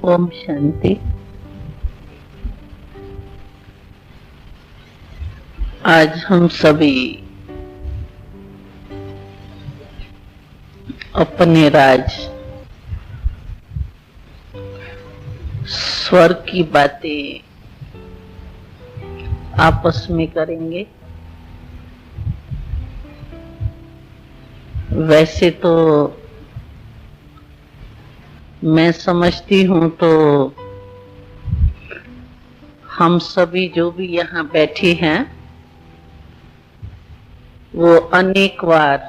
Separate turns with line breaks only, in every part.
ओम शांति। आज हम सभी अपने राज स्वर्ग की बातें आपस में करेंगे। वैसे तो मैं समझती हूँ तो हम सभी जो भी यहाँ बैठे हैं वो अनेक बार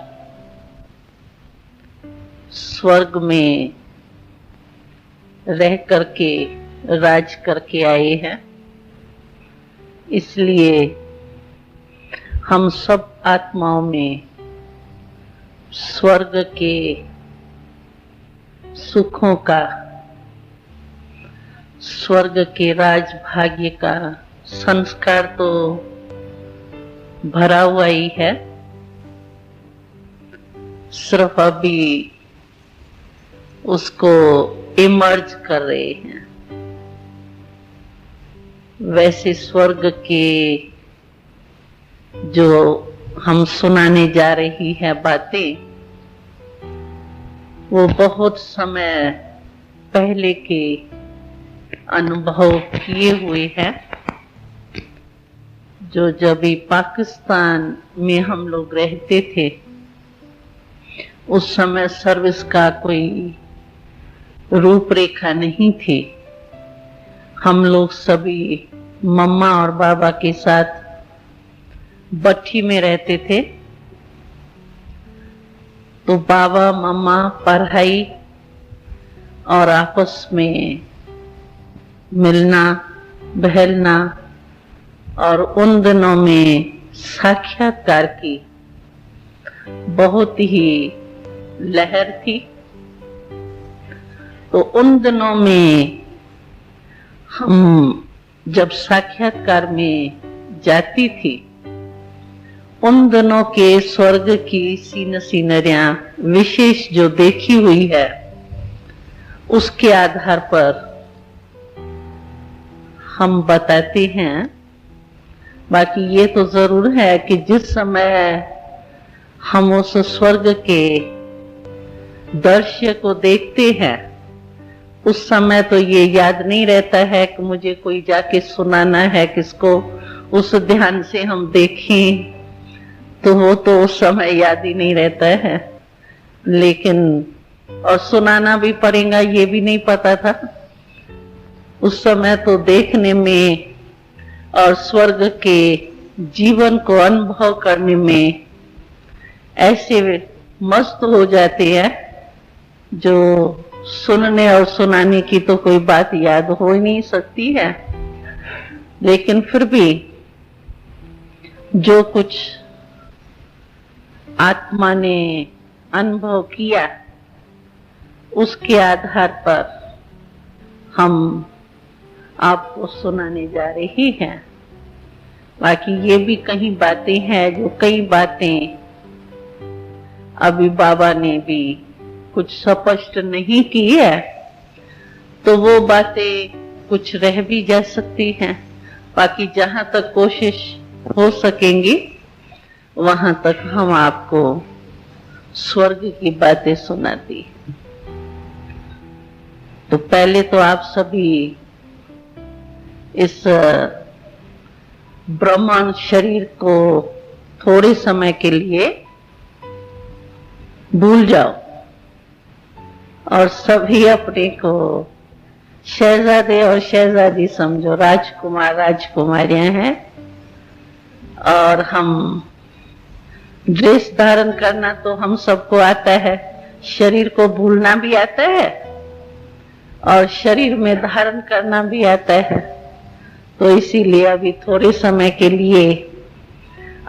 स्वर्ग में रह करके राज करके आए हैं। इसलिए हम सब आत्माओं में स्वर्ग के सुखों का, स्वर्ग के राज भाग्य का संस्कार तो भरा हुआ ही है। सिर्फ अभी उसको इमर्ज कर रहे हैं। वैसे स्वर्ग के जो हम सुनाने जा रही है बातें, वो बहुत समय पहले के अनुभव किए हुए हैं। जो जब भी पाकिस्तान में हम लोग रहते थे उस समय सर्विस का कोई रूपरेखा नहीं थी। हम लोग सभी मम्मा और बाबा के साथ भट्ठी में रहते थे। तो बाबा मम्मा पढ़ाई और आपस में मिलना बहलना, और उन दिनों में साक्षात्कार की बहुत ही लहर थी। तो उन दिनों में हम जब साक्षात्कार में जाती थी, उन दिनों के स्वर्ग की सीनरियां विशेष जो देखी हुई है उसके आधार पर हम बताते हैं। बाकी ये तो जरूर है कि जिस समय हम उस स्वर्ग के दृश्य को देखते हैं उस समय तो ये याद नहीं रहता है कि मुझे कोई जाके सुनाना है किसको, उस ध्यान से हम देखें तो वो तो उस समय याद ही नहीं रहता है। लेकिन और सुनाना भी पड़ेगा ये भी नहीं पता था उस समय। तो देखने में और स्वर्ग के जीवन को अनुभव करने में ऐसे मस्त हो जाते हैं जो सुनने और सुनाने की तो कोई बात याद हो ही नहीं सकती है। लेकिन फिर भी जो कुछ आत्मा ने अनुभव किया उसके आधार पर हम आपको सुनाने जा रही हैं। बाकी ये भी कई बातें हैं जो कई बातें अभी बाबा ने भी कुछ स्पष्ट नहीं की है, तो वो बातें कुछ रह भी जा सकती हैं। बाकी जहां तक कोशिश हो सकेंगी वहां तक हम आपको स्वर्ग की बातें सुनाती हैं। तो पहले तो आप सभी इस ब्रह्मांड शरीर को थोड़े समय के लिए भूल जाओ और सभी अपने को शहजादे और शहजादी समझो, राजकुमार राजकुमारियां हैं। और हम ड्रेस धारण करना तो हम सबको आता है, शरीर को भूलना भी आता है और शरीर में धारण करना भी आता है। तो इसीलिए अभी थोड़े समय के लिए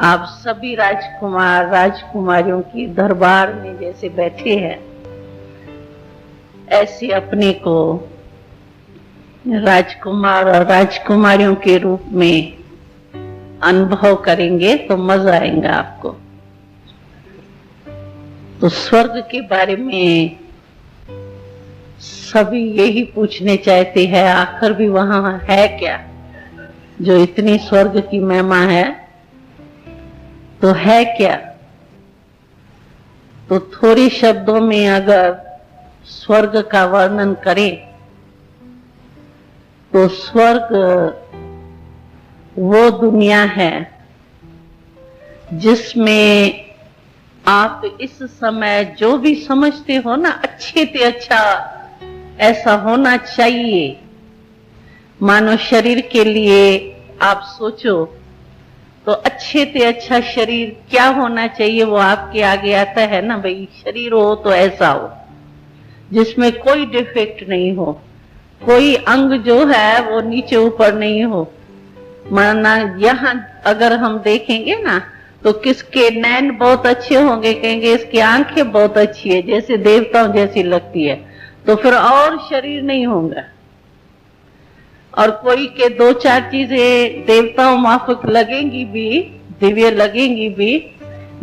आप सभी राजकुमार राजकुमारियों की दरबार में जैसे बैठे हैं ऐसे अपने को राजकुमार और राजकुमारियों के रूप में अनुभव करेंगे तो मजा आएगा आपको। तो स्वर्ग के बारे में सभी यही पूछने चाहते हैं आखिर भी वहां है क्या, जो इतनी स्वर्ग की महिमा है तो है क्या। तो थोड़े शब्दों में अगर स्वर्ग का वर्णन करें तो स्वर्ग वो दुनिया है जिसमें आप इस समय जो भी समझते हो ना अच्छे से अच्छा ऐसा होना चाहिए। मानो शरीर के लिए आप सोचो तो अच्छे से अच्छा शरीर क्या होना चाहिए वो आपके आगे आता है ना, भाई शरीर हो तो ऐसा हो जिसमें कोई डिफेक्ट नहीं हो, कोई अंग जो है वो नीचे ऊपर नहीं हो। माना यहाँ अगर हम देखेंगे ना तो किसके नैन बहुत अच्छे होंगे, कहेंगे इसकी आंखें बहुत अच्छी है, जैसे देवताओं जैसी लगती है, तो फिर और शरीर नहीं होगा। और कोई के दो चार चीजें देवताओं माफक लगेंगी भी, दिव्य लगेंगी भी,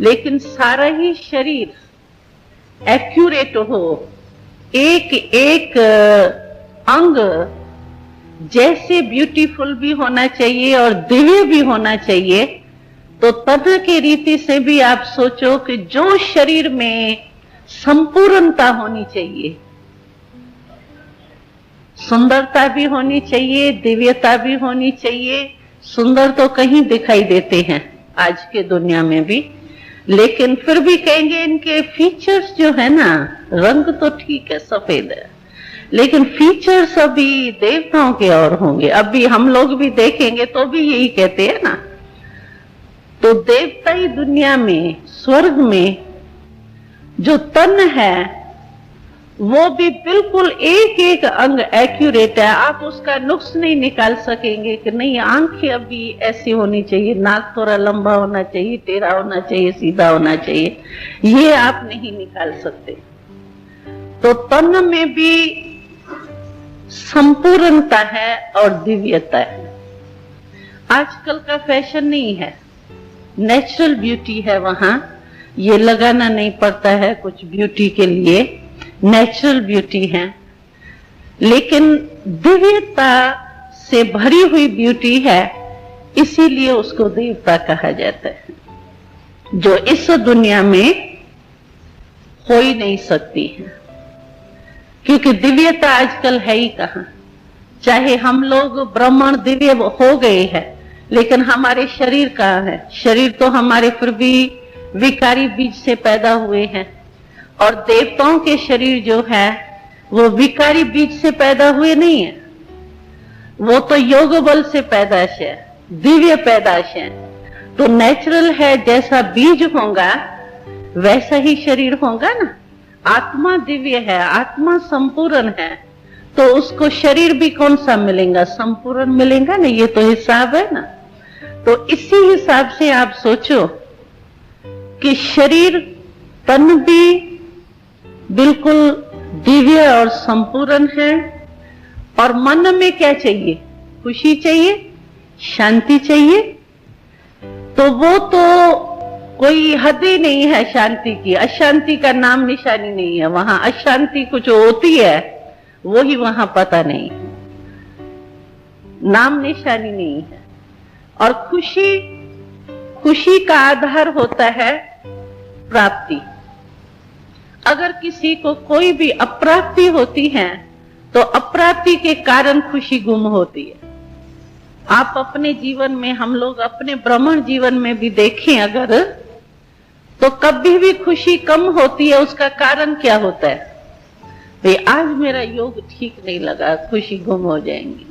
लेकिन सारा ही शरीर एक्यूरेट हो, एक एक अंग जैसे ब्यूटीफुल भी होना चाहिए और दिव्य भी होना चाहिए। तो तरह की रीति से भी आप सोचो कि जो शरीर में संपूर्णता होनी चाहिए, सुंदरता भी होनी चाहिए, दिव्यता भी होनी चाहिए। सुंदर तो कहीं दिखाई देते हैं आज के दुनिया में भी, लेकिन फिर भी कहेंगे इनके फीचर्स जो है ना, रंग तो ठीक है सफेद है, लेकिन फीचर्स अभी देवताओं के और होंगे। अभी हम लोग भी देखेंगे तो भी यही कहते हैं ना। तो देवताई दुनिया में, स्वर्ग में जो तन है वो भी बिल्कुल एक एक अंग एक्यूरेट है। आप उसका नुक्स नहीं निकाल सकेंगे कि नहीं आंखें अभी ऐसी होनी चाहिए, नाक थोड़ा लंबा होना चाहिए, टेढ़ा होना चाहिए, सीधा होना चाहिए, ये आप नहीं निकाल सकते। तो तन में भी संपूर्णता है और दिव्यता है। आजकल का फैशन नहीं है, नेचुरल ब्यूटी है वहां, ये लगाना नहीं पड़ता है कुछ ब्यूटी के लिए, नेचुरल ब्यूटी है। लेकिन दिव्यता से भरी हुई ब्यूटी है, इसीलिए उसको देवता कहा जाता है, जो इस दुनिया में हो ही नहीं सकती है। क्योंकि दिव्यता आजकल है ही कहां। चाहे हम लोग ब्राह्मण दिव्य हो गए हैं, लेकिन हमारे शरीर कहां है? शरीर तो हमारे फिर भी विकारी बीज से पैदा हुए हैं, और देवताओं के शरीर जो है वो विकारी बीज से पैदा हुए नहीं है, वो तो योग बल से पैदाश है, दिव्य पैदाश है। तो नेचुरल है, जैसा बीज होगा वैसा ही शरीर होगा ना। आत्मा दिव्य है, आत्मा संपूर्ण है, तो उसको शरीर भी कौन सा मिलेगा? संपूर्ण मिलेगा ना, ये तो हिसाब है ना। तो इसी हिसाब से आप सोचो कि शरीर तन भी बिल्कुल दिव्य और संपूर्ण है। और मन में क्या चाहिए? खुशी चाहिए, शांति चाहिए। तो वो तो कोई हद ही नहीं है शांति की, अशांति का नाम निशानी नहीं है वहां। अशांति कुछ होती है वो ही वहां पता नहीं, नाम निशानी नहीं है। और खुशी, खुशी का आधार होता है प्राप्ति। अगर किसी को कोई भी अप्राप्ति होती है तो अप्राप्ति के कारण खुशी गुम होती है। आप अपने जीवन में, हम लोग अपने ब्राह्मण जीवन में भी देखें अगर, तो कभी भी खुशी कम होती है। उसका कारण क्या होता है? भाई आज मेरा योग ठीक नहीं लगा, खुशी गुम हो जाएंगी।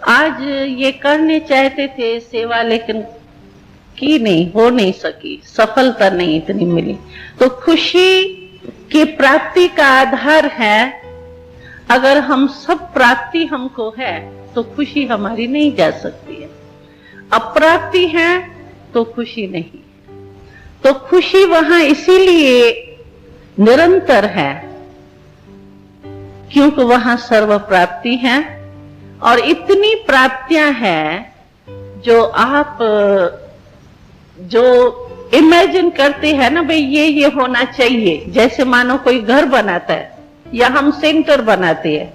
आज ये करने चाहते थे सेवा, लेकिन की नहीं, हो नहीं सकी, सफलता नहीं इतनी मिली। तो खुशी की प्राप्ति का आधार है। अगर हम सब प्राप्ति हमको है तो खुशी हमारी नहीं जा सकती है। अप्राप्ति है तो खुशी नहीं। तो खुशी वहां इसीलिए निरंतर है क्योंकि वहां सर्व प्राप्ति है। और इतनी प्राप्तियां हैं जो आप जो इमेजिन करते हैं ना, भाई ये होना चाहिए। जैसे मानो कोई घर बनाता है या हम सेंटर बनाते हैं,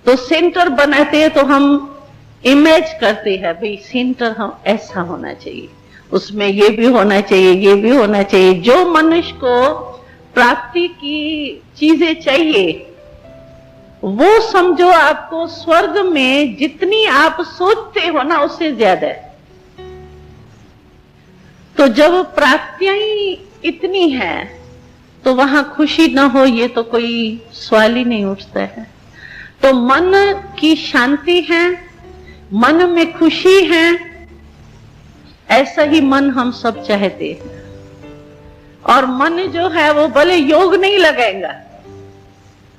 तो सेंटर बनाते हैं तो हम इमेज करते हैं भाई सेंटर हम ऐसा होना चाहिए, उसमें ये भी होना चाहिए, ये भी होना चाहिए। जो मनुष्य को प्राप्ति की चीजें चाहिए वो समझो आपको स्वर्ग में जितनी आप सोचते हो ना उससे ज्यादा है। तो जब प्राप्तियां ही इतनी है तो वहां खुशी ना हो ये तो कोई सवाल ही नहीं उठता है। तो मन की शांति है, मन में खुशी है, ऐसा ही मन हम सब चाहते हैं। और मन जो है वो भले योग नहीं लगाएगा,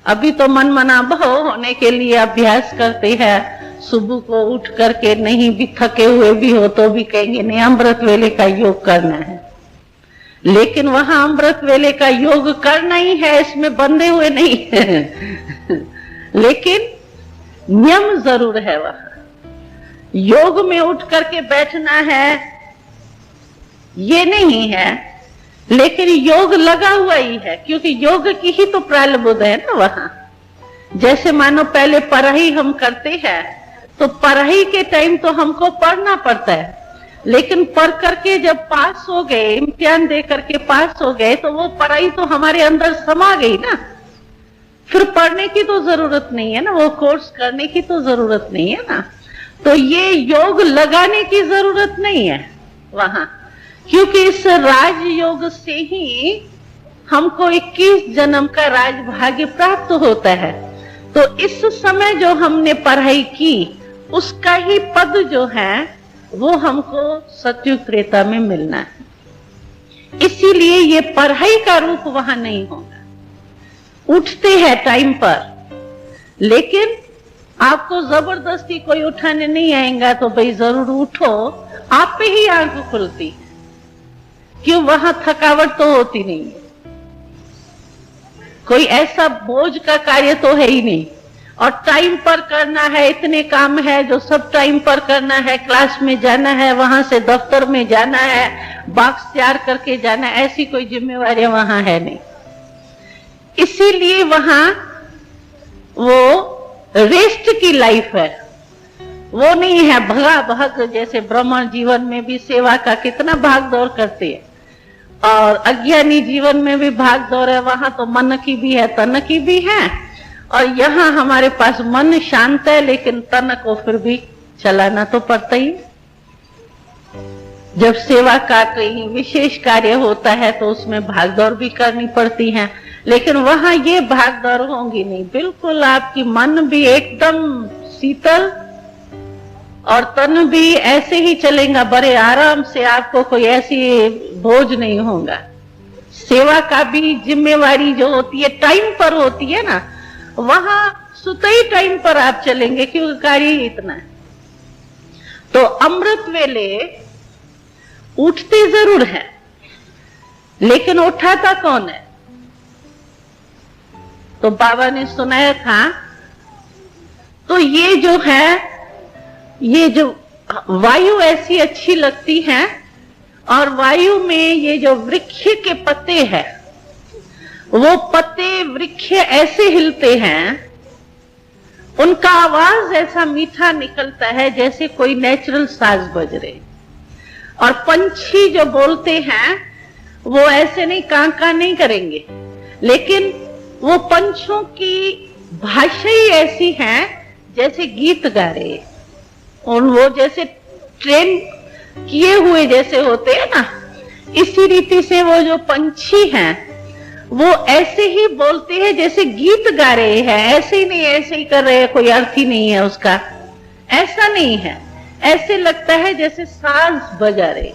अभी तो मन मना भाव होने के लिए अभ्यास करते हैं, सुबह को उठ करके नहीं भी थके हुए भी हो तो भी कहेंगे नहीं अमृत वेले का योग करना है। लेकिन वहां अमृत वेले का योग करना ही है, इसमें बंधे हुए नहीं है। लेकिन नियम जरूर है, वहां योग में उठ करके बैठना है ये नहीं है, लेकिन योग लगा हुआ ही है, क्योंकि योग की ही तो प्रारब्ध है ना वहां। जैसे मानो पहले पढ़ाई हम करते हैं तो पढ़ाई के टाइम तो हमको पढ़ना पड़ता है, लेकिन पढ़ करके जब पास हो गए, इम्तिहान दे करके पास हो गए तो वो पढ़ाई तो हमारे अंदर समा गई ना, फिर पढ़ने की तो जरूरत नहीं है ना, वो कोर्स करने की तो जरूरत नहीं है ना। तो ये योग लगाने की जरूरत नहीं है वहां, क्योंकि इस राजयोग से ही हमको 21 जन्म का राजभाग्य प्राप्त होता है। तो इस समय जो हमने पढ़ाई की उसका ही पद जो है वो हमको सतयुग त्रेता में मिलना है। इसीलिए ये पढ़ाई का रूप वहां नहीं होगा। उठते हैं टाइम पर, लेकिन आपको जबरदस्ती कोई उठाने नहीं आएगा तो भाई जरूर उठो, आप पे ही आंख खुलती है, क्यों वहां थकावट तो होती नहीं है, कोई ऐसा बोझ का कार्य तो है ही नहीं। और टाइम पर करना है, इतने काम है जो सब टाइम पर करना है, क्लास में जाना है, वहां से दफ्तर में जाना है, बॉक्स तैयार करके जाना है, ऐसी कोई जिम्मेवारी वहां है नहीं। इसीलिए वहां वो रेस्ट की लाइफ है, वो नहीं है भगा भग। जैसे ब्राह्मण जीवन में भी सेवा का कितना भाग दौड़ करते हैं, और अज्ञानी जीवन में भी भाग दौड़ है, वहां तो मन की भी है तन की भी है। और यहाँ हमारे पास मन शांत है, लेकिन तन को फिर भी चलाना तो पड़ता ही। जब सेवा का कहीं विशेष कार्य होता है तो उसमें भागदौड़ भी करनी पड़ती है, लेकिन वहां ये भागदौड़ होंगी नहीं। बिल्कुल आपकी मन भी एकदम शीतल और तन भी ऐसे ही चलेगा, बड़े आराम से, आपको कोई ऐसी बोझ नहीं होगा। सेवा का भी जिम्मेवारी जो होती है टाइम पर होती है ना, वहां सुते ही टाइम पर आप चलेंगे, क्योंकि कार्य ही इतना है। तो अमृत वेले उठते जरूर है, लेकिन उठाता कौन है? तो बाबा ने सुनाया था, तो ये जो है, ये जो वायु ऐसी अच्छी लगती है, और वायु में ये जो वृक्ष के पत्ते हैं, वो पत्ते वृक्ष ऐसे हिलते हैं, उनका आवाज ऐसा मीठा निकलता है जैसे कोई नेचुरल साज बज रहे। और पंछी जो बोलते हैं वो ऐसे नहीं कां नहीं करेंगे, लेकिन वो पंछियों की भाषा ही ऐसी है जैसे गीत गा रहे, और वो जैसे ट्रेन किए हुए जैसे होते हैं ना, इसी रीति से वो जो पंछी हैं वो ऐसे ही बोलते हैं जैसे गीत गा रहे हैं। ऐसे ही नहीं ऐसे ही कर रहे हैं, कोई अर्थ ही नहीं है उसका, ऐसा नहीं है। ऐसे लगता है जैसे साज बजा रहे,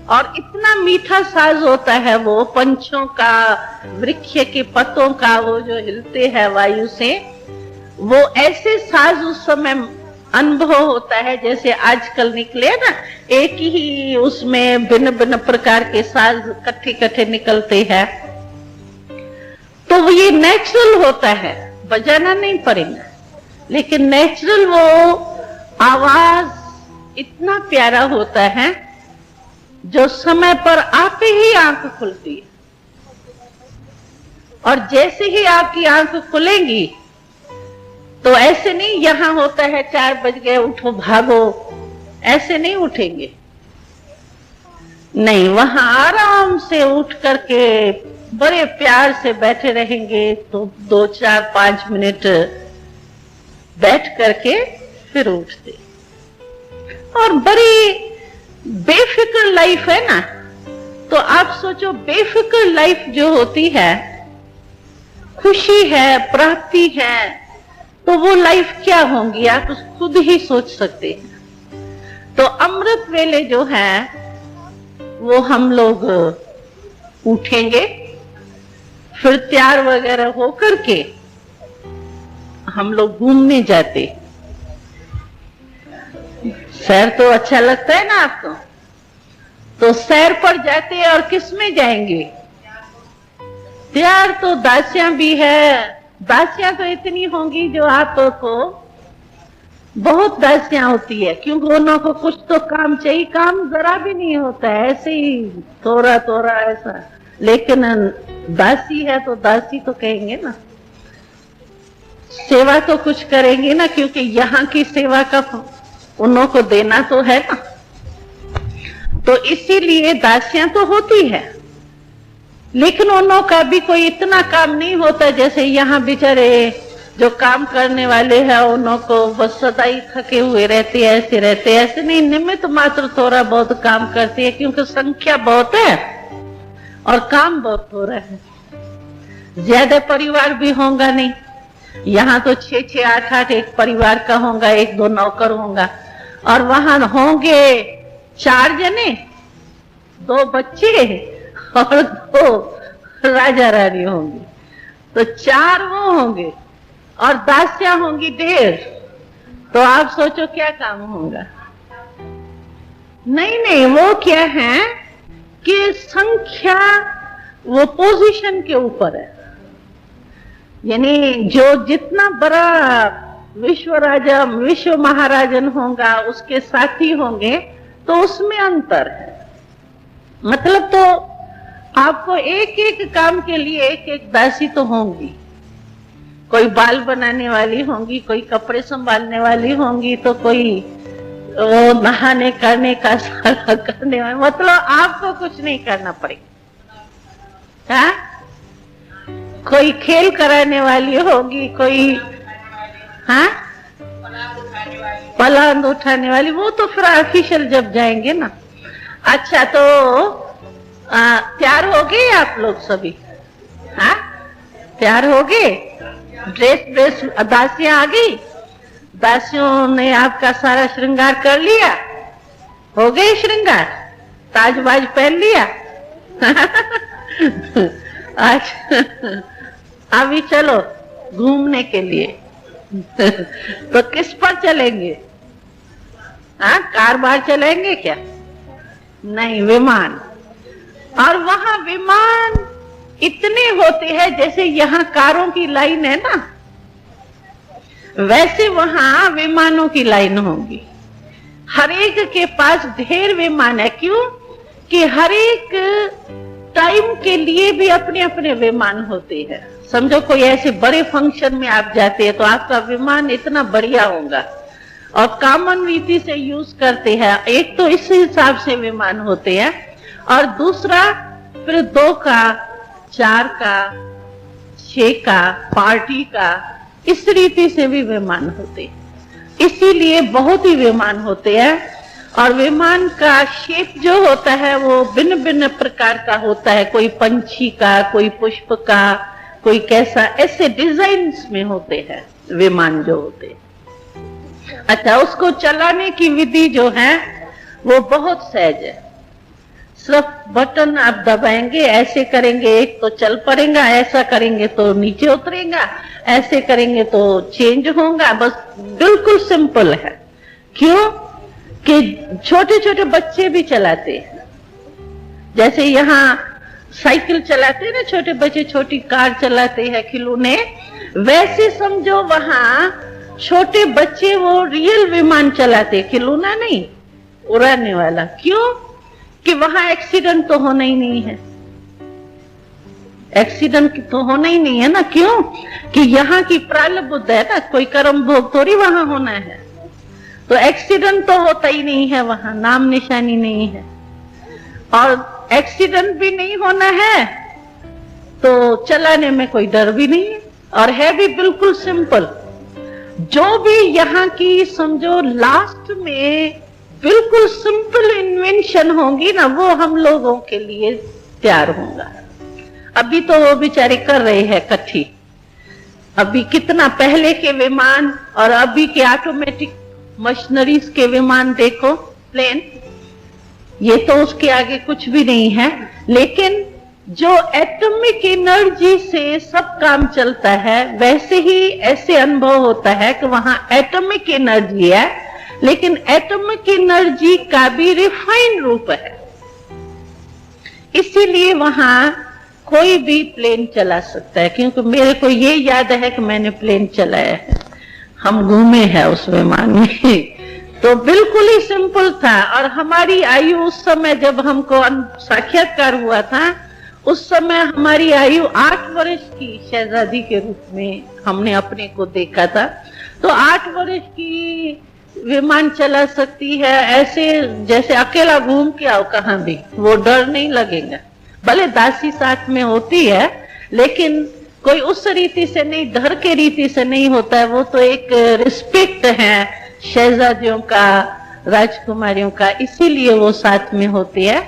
और इतना मीठा साज होता है वो पंछियों का, वृक्ष के पत्तों का, वो जो हिलते हैं वायु से, वो ऐसे साज उस समय अनुभव होता है जैसे आजकल निकले ना, एक ही उसमें भिन्न भिन्न प्रकार के साज इकट्ठे इकट्ठे निकलते हैं। तो वो ये नेचुरल होता है, बजाना नहीं पड़ेगा, लेकिन नेचुरल वो आवाज इतना प्यारा होता है जो समय पर आते ही आंख खुलती है। और जैसे ही आपकी आंख खुलेंगी तो ऐसे नहीं यहां होता है 4 बज गए उठो भागो, ऐसे नहीं उठेंगे। नहीं, वहां आराम से उठ करके बड़े प्यार से बैठे रहेंगे, तो 2, 4, 5 मिनट बैठ करके फिर उठते। और बड़ी बेफिक्र लाइफ है ना, तो आप सोचो बेफिक्र लाइफ जो होती है, खुशी है, प्राप्ति है, तो वो लाइफ क्या होंगी आप खुद ही सोच सकते हैं। तो अमृत वेले जो है वो हम लोग उठेंगे, फिर तैयार वगैरह होकर के हम लोग घूमने जाते। सैर तो अच्छा लगता है ना आपको, तो सैर पर जाते और किस में जाएंगे? तैयार तो दासियां भी है, दासियां तो इतनी होंगी जो आपको बहुत दासियां होती है, क्योंकि उन्हों को कुछ तो काम चाहिए, काम जरा भी नहीं होता है, ऐसे ही थोड़ा थोड़ा ऐसा, लेकिन दासी है तो दासी तो कहेंगे ना, सेवा तो कुछ करेंगे ना, क्योंकि यहाँ की सेवा का उन्हों को देना तो है ना, तो इसीलिए दासियां तो होती है, लेकिन उन्हों का भी कोई इतना काम नहीं होता जैसे यहाँ बेचारे जो काम करने वाले हैं, उन्हों को बस सदा ही थके हुए रहते, ऐसे रहते, ऐसे नहीं, निमित्त मात्र थोड़ा बहुत काम करती है, क्योंकि संख्या बहुत है और काम बहुत हो रहा है, ज्यादा परिवार भी होगा नहीं, यहाँ तो 6-6, 8-8 एक परिवार का होगा, 1-2 नौकर होगा, और वहां होंगे 4 जने, 2 बच्चे और 2 राजा रानी होंगे, तो 4 वो होंगे और दासियां होंगी 1.5, तो आप सोचो क्या काम होगा। नहीं, वो क्या है कि संख्या वो पोजीशन के ऊपर है, यानी जो जितना बड़ा विश्व राजा विश्व महाराजन होगा उसके साथी होंगे, तो उसमें अंतर है। मतलब तो आपको एक एक काम के लिए एक एक दासी तो होंगी, कोई बाल बनाने वाली होंगी, कोई कपड़े संभालने वाली होंगी, तो कोई वो नहाने करने का सारा करने वाली, मतलब आपको कुछ नहीं करना पड़ेगा। हाँ, कोई खेल कराने वाली होगी, कोई हाँ पलंग उठाने वाली, वो तो फिर ऑफिशियल जब जाएंगे ना। अच्छा, तो तैयार हो गए आप लोग सभी? हाँ, तैयार हो गए? ड्रेस दासियां आ गई, दासियों ने आपका सारा श्रृंगार कर लिया, हो गए श्रृंगार, ताज बाज पहन लिया। आज अभी चलो घूमने के लिए। तो किस पर चलेंगे? हाँ, कार बार चलेंगे क्या? नहीं, विमान। और वहां विमान इतने होते हैं, जैसे यहाँ कारों की लाइन है ना, वैसे वहां विमानों की लाइन होगी। हर एक के पास ढेर विमान है, क्यों कि हर एक टाइम के लिए भी अपने अपने विमान होते हैं। समझो कोई ऐसे बड़े फंक्शन में आप जाते हैं तो आपका विमान इतना बढ़िया होगा, और कॉमन रीति से यूज करते हैं। एक तो इस हिसाब से विमान होते हैं, और दूसरा फिर 2 का, 4 का, 6 का, पार्टी का, इस रीति से भी विमान होते हैं। इसीलिए बहुत ही विमान होते हैं, और विमान का शेप जो होता है वो भिन्न भिन्न प्रकार का होता है, कोई पंछी का, कोई पुष्प का, कोई कैसा, ऐसे डिजाइन्स में होते हैं विमान जो होते हैं। अच्छा, उसको चलाने की विधि जो है वो बहुत सहज है, सिर्फ बटन आप दबाएंगे, ऐसे करेंगे एक तो चल पड़ेगा, ऐसा करेंगे तो नीचे उतरेगा, ऐसे करेंगे तो चेंज होगा, बस बिल्कुल सिंपल है। क्यों कि छोटे छोटे बच्चे भी चलाते हैं, जैसे यहाँ साइकिल चलाते हैं ना छोटे बच्चे, छोटी कार चलाते हैं खिलौने, वैसे समझो वहां छोटे बच्चे वो रियल विमान चलाते, खिलौना नहीं, उड़ाने वाला। क्यों कि वहां एक्सीडेंट तो होना ही नहीं है, एक्सीडेंट तो होना ही नहीं है ना। क्यों? कि यहाँ की प्रारब्ध है ना, कोई कर्म भोग थोड़ी वहां होना है। तो एक्सीडेंट तो होता ही नहीं है वहां, नाम निशानी नहीं है। और एक्सीडेंट भी नहीं होना है तो चलाने में कोई डर भी नहीं है, और है भी बिल्कुल सिंपल। जो भी यहाँ की समझो लास्ट में बिल्कुल सिंपल इन्वेंशन होंगी ना, वो हम लोगों के लिए तैयार होगा। अभी तो वो बेचारे कर रहे हैं इकट्ठी। अभी कितना पहले के विमान और अभी के ऑटोमेटिक मशीनरीज के विमान देखो, प्लेन, ये तो उसके आगे कुछ भी नहीं है। लेकिन जो एटॉमिक एनर्जी से सब काम चलता है, वैसे ही ऐसे अनुभव होता है कि वहां एटॉमिक एनर्जी है, लेकिन एटॉमिक एनर्जी का भी रिफाइंड रूप है। इसीलिए वहां कोई भी प्लेन चला सकता है, क्योंकि मेरे को ये याद है कि मैंने प्लेन चलाया है, हम घूमे हैं उस विमान में। तो बिल्कुल ही सिंपल था। और हमारी आयु उस समय जब हमको साक्षात्कार हुआ था, उस समय हमारी आयु 8 वर्ष की शहजादी के रूप में हमने अपने को देखा था। तो 8 वर्ष की विमान चला सकती है, ऐसे जैसे अकेला घूम के आओ कहाँ भी, वो डर नहीं लगेगा। भले दासी साथ में होती है, लेकिन कोई उस रीति से नहीं, डर के रीति से नहीं होता है। वो तो एक रिस्पेक्ट है शहजादियों का, राजकुमारियों का, इसीलिए वो साथ में होती है।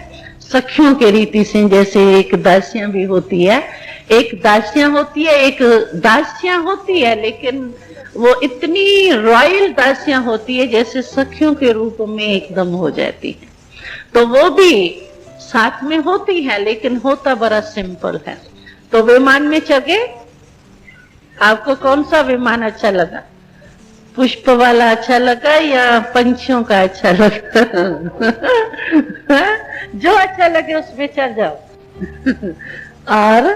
सखियों के रीति से, जैसे एक दासियां भी होती है, एक दासियां होती है, एक दासियां होती है, लेकिन वो इतनी रॉयल दासियां होती है जैसे सखियों के रूप में एकदम हो जाती है। तो वो भी साथ में होती है, लेकिन होता बड़ा सिंपल है। तो विमान में चढ़े, आपको कौन सा विमान अच्छा लगा? पुष्प वाला अच्छा लगा या पंछियों का अच्छा लगा? जो अच्छा लगे उसमें चढ़ जाओ। और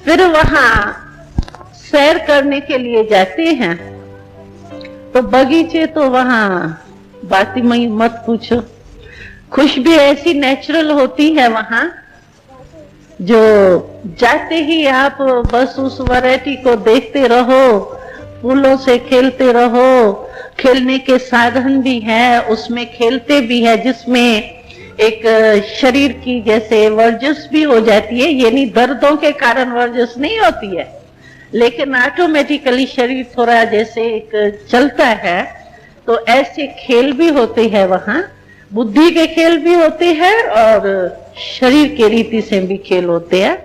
फिर वहां सैर करने के लिए जाते हैं, तो बगीचे तो वहां बात ही मत पूछो। खुशबू ऐसी नेचुरल होती है वहां, जो जाते ही आप बस उस वैरायटी को देखते रहो, फूलों से खेलते रहो। खेलने के साधन भी है, उसमें खेलते भी है, जिसमें एक शरीर की जैसे वर्जिश भी हो जाती है। ये नहीं दर्दों के कारण वर्जिश नहीं होती है, लेकिन ऑटोमेटिकली शरीर थोड़ा जैसे एक चलता है। तो ऐसे खेल भी होते हैं वहां, बुद्धि के खेल भी होते हैं और शरीर के रीति से भी खेल होते हैं।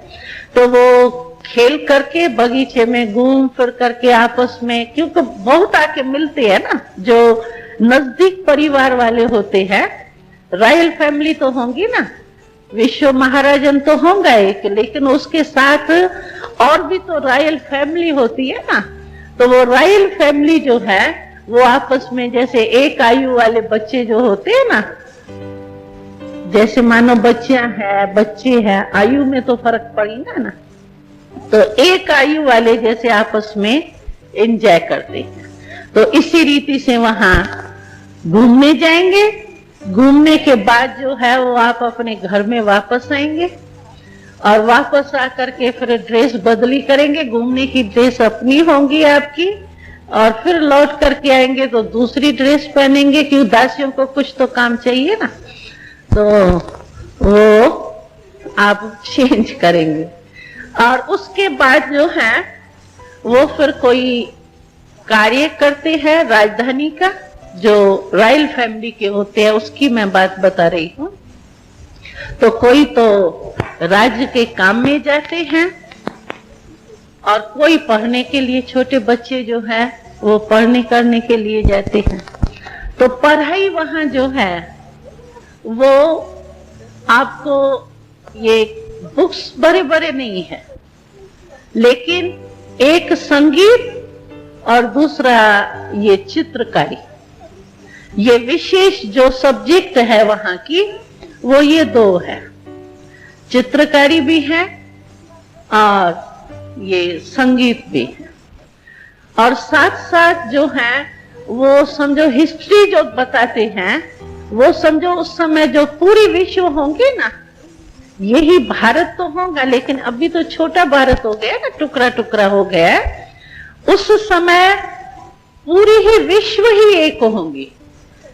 तो वो खेल करके बगीचे में घूम फिर करके आपस में, क्योंकि बहुत आके मिलते हैं ना, जो नजदीक परिवार वाले होते हैं। रॉयल फैमिली तो होंगी ना, विश्व महाराजन तो होंगे एक, लेकिन उसके साथ और भी तो रॉयल फैमिली होती है ना। तो वो रॉयल फैमिली जो है वो आपस में जैसे एक आयु वाले बच्चे जो होते हैं ना, जैसे मानो बच्चियां हैं, बच्चे हैं, आयु में तो फर्क पड़ेगा ना। तो एक आयु वाले जैसे आपस में एंजॉय करते हैं। तो इसी रीति से वहां घूमने जाएंगे। घूमने के बाद जो है वो आप अपने घर में वापस आएंगे, और वापस आकर के फिर ड्रेस बदली करेंगे। घूमने की ड्रेस अपनी होंगी आपकी, और फिर लौट करके आएंगे तो दूसरी ड्रेस पहनेंगे, क्योंकि दासियों को कुछ तो काम चाहिए ना। तो वो आप चेंज करेंगे, और उसके बाद जो है वो फिर कोई कार्य करते हैं राजधानी का, जो रॉयल फैमिली के होते हैं, उसकी मैं बात बता रही हूँ। तो कोई तो राज्य के काम में जाते हैं, और कोई पढ़ने के लिए, छोटे बच्चे जो है वो पढ़ने करने के लिए जाते हैं। तो पढ़ाई वहां जो है वो आपको ये बुक्स बड़े बड़े नहीं है, लेकिन एक संगीत और दूसरा ये चित्रकारी, ये विशेष जो सब्जेक्ट है वहां की, वो ये दो है। चित्रकारी भी है और ये संगीत भी है। और साथ साथ जो है वो समझो हिस्ट्री जो बताते हैं, वो समझो उस समय जो पूरी विश्व होंगे ना, यही भारत तो होगा, लेकिन अभी तो छोटा भारत हो गया ना, टुकड़ा टुकड़ा हो गया। उस समय पूरी ही विश्व ही एक होंगी,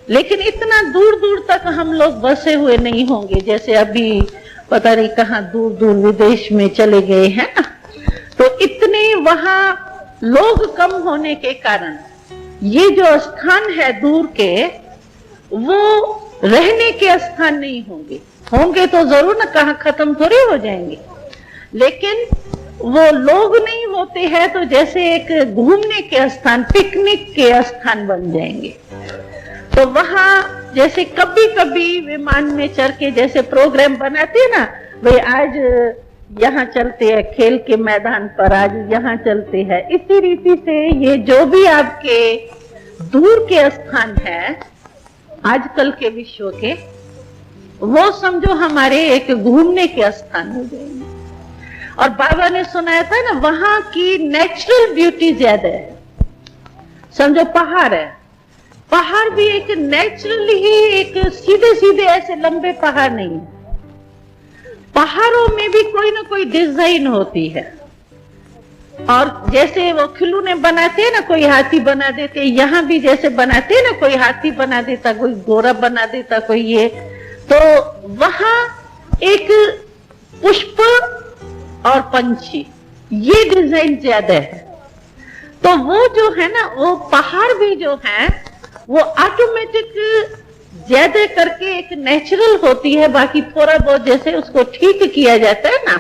लेकिन इतना दूर दूर तक हम लोग बसे हुए नहीं होंगे, जैसे अभी पता नहीं कहाँ दूर दूर विदेश में चले गए हैं ना। तो इतने वहां लोग कम होने के कारण ये जो स्थान है दूर के, वो रहने के स्थान नहीं होंगे। होंगे तो जरूर ना, कहाँ खत्म थोड़ी हो जाएंगे, लेकिन वो लोग नहीं होते हैं तो जैसे एक घूमने के स्थान, पिकनिक के स्थान बन जाएंगे। तो वहां जैसे कभी कभी विमान में चढ़ के जैसे प्रोग्राम बनाते हैं ना, भाई आज यहाँ चलते हैं खेल के मैदान पर, आज यहाँ चलते हैं, इसी रीति से ये जो भी आपके दूर के स्थान है आजकल के विश्व के, वो समझो हमारे एक घूमने के स्थान हो जाएंगे। और बाबा ने सुनाया था ना, वहां की नेचुरल ब्यूटी ज्यादा है। समझो पहाड़ है, पहाड़ भी एक नेचुरली ही एक सीधे सीधे ऐसे लंबे पहाड़ नहीं है, पहाड़ों में भी कोई ना कोई डिजाइन होती है। और जैसे वो खिलौने बनाते हैं ना, कोई हाथी बना देते, यहाँ भी जैसे बनाते हैं ना, कोई हाथी बना देता, कोई घोड़ा बना देता, कोई ये, तो वहां एक पुष्प और पंछी, ये डिजाइन ज्यादा है। तो वो जो है ना, वो पहाड़ भी जो है वो ऑटोमेटिक ज्यादा करके एक नेचुरल होती है, बाकी थोड़ा बहुत जैसे उसको ठीक किया जाता है ना,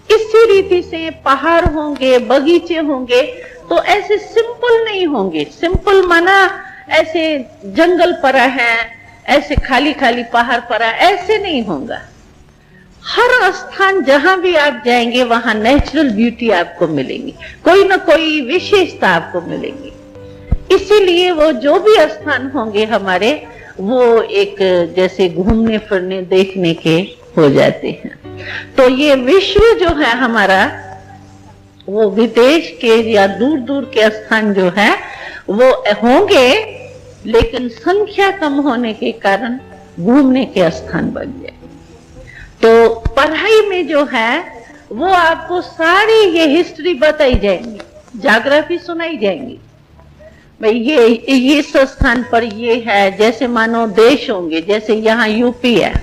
इसी रीति से पहाड़ होंगे, बगीचे होंगे, तो ऐसे सिंपल नहीं होंगे। सिंपल माना ऐसे जंगल पड़ा है, ऐसे खाली खाली पहाड़ पड़ा, ऐसे नहीं होगा। हर स्थान जहां भी आप जाएंगे वहां नेचुरल ब्यूटी आपको मिलेगी, कोई ना कोई विशेषता आपको मिलेगी। इसीलिए वो जो भी स्थान होंगे हमारे, वो एक जैसे घूमने फिरने देखने के हो जाते हैं। तो ये विश्व जो है हमारा, वो विदेश के या दूर दूर के स्थान जो है वो होंगे, लेकिन संख्या कम होने के कारण घूमने के स्थान बन जाए। तो पढ़ाई में जो है वो आपको सारी ये हिस्ट्री बताई जाएंगी, ज्योग्राफी सुनाई जाएंगी, भाई ये इस स्थान पर ये है। जैसे मानो देश होंगे, जैसे यहाँ यूपी है,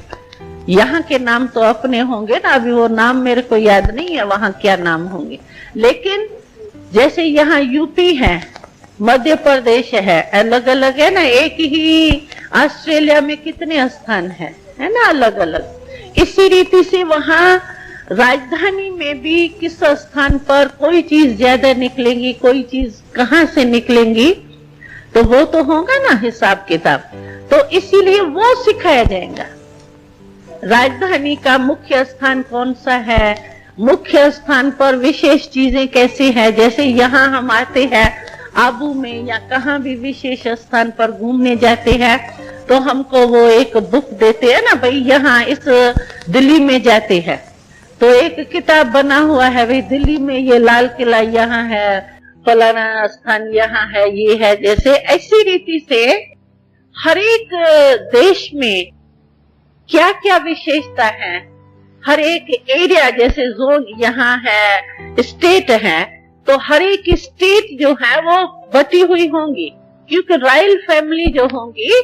यहाँ के नाम तो अपने होंगे ना, अभी वो नाम मेरे को याद नहीं है वहां क्या नाम होंगे, लेकिन जैसे यहाँ यूपी है, मध्य प्रदेश है, अलग अलग है ना। एक ही ऑस्ट्रेलिया में कितने स्थान है ना, अलग अलग। इसी रीति से वहां राजधानी में भी किस स्थान पर कोई चीज ज्यादा निकलेगी, कोई चीज कहाँ से निकलेंगी, तो वो तो होगा ना हिसाब किताब। तो इसीलिए वो सिखाया जाएगा। राजधानी का मुख्य स्थान कौन सा है, मुख्य स्थान पर विशेष चीजें कैसी है। जैसे यहाँ हम आते हैं आबू में या कहाँ भी विशेष स्थान पर घूमने जाते हैं, तो हमको वो एक बुक देते हैं ना, भाई यहाँ इस दिल्ली में जाते हैं तो एक किताब बना हुआ है, भाई दिल्ली में ये लाल किला यहाँ है, फलाना स्थान यहाँ है, ये है। जैसे ऐसी रीति से हर एक देश में क्या क्या विशेषता है, हर एक एरिया, जैसे जोन यहाँ है, स्टेट है, तो हर एक स्टेट जो है वो बटी हुई होंगी, क्योंकि रॉयल फैमिली जो होंगी,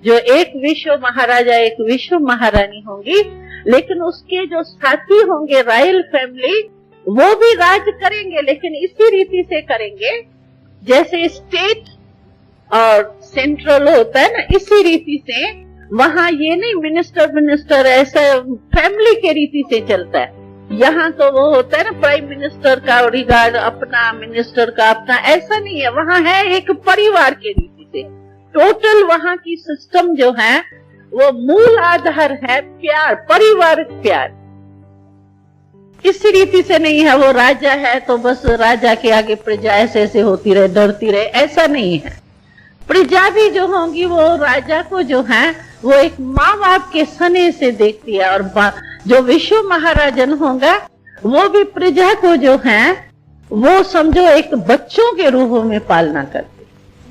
जो एक विश्व महाराजा एक विश्व महारानी होंगी, लेकिन उसके जो साथी होंगे रॉयल फैमिली, वो भी राज करेंगे, लेकिन इसी रीति से करेंगे जैसे स्टेट और सेंट्रल होता है ना, इसी रीति से वहाँ ये नहीं मिनिस्टर ऐसा फैमिली के रीति से चलता है। यहाँ तो वो होता है ना प्राइम मिनिस्टर का रिगार्ड अपना, मिनिस्टर का अपना, ऐसा नहीं है। वहाँ है एक परिवार के रीति से। टोटल वहाँ की सिस्टम जो है वो मूल आधार है प्यार, परिवार प्यार। इस रीति से नहीं है वो राजा है तो बस राजा के आगे प्रजा ऐसे ऐसे होती रहे, डरती रहे, ऐसा नहीं है। प्रजा भी जो होंगी वो राजा को जो है वो एक माँ बाप के स्नेह से देखती है, और जो विश्व महाराजन होगा वो भी प्रजा को जो है वो समझो एक बच्चों के रूप में पालना करती।